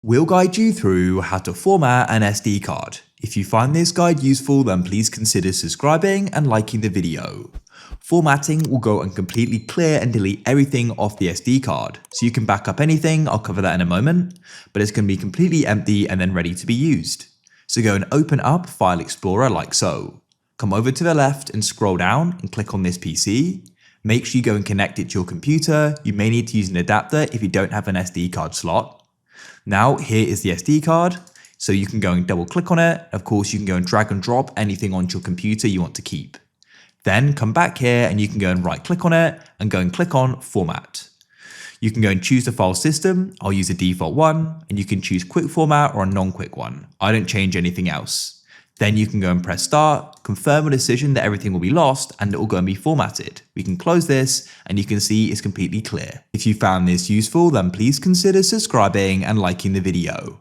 We'll guide you through how to format an SD card. If you find this guide useful, then please consider subscribing and liking the video. Formatting will go and completely clear and delete everything off the SD card, so you can back up anything. I'll cover that in a moment, but it's going to be completely empty and then ready to be used. So go and open up File Explorer like so. Come over to the left and scroll down and click on this PC. Make sure you go and connect it to your computer. You may need to use an adapter if you don't have an SD card slot. Now here is the SD card, so you can go and double click on it. Of course, you can go and drag and drop anything onto your computer you want to keep. Then come back here and you can go and right click on it and go and click on Format. You can go and choose the file system. I'll use a default one, and you can choose quick format or a non-quick one. I don't change anything else. Then you can go and press start, confirm a decision that everything will be lost, and it will go and be formatted. We can close this and you can see it's completely clear. If you found this useful, then please consider subscribing and liking the video.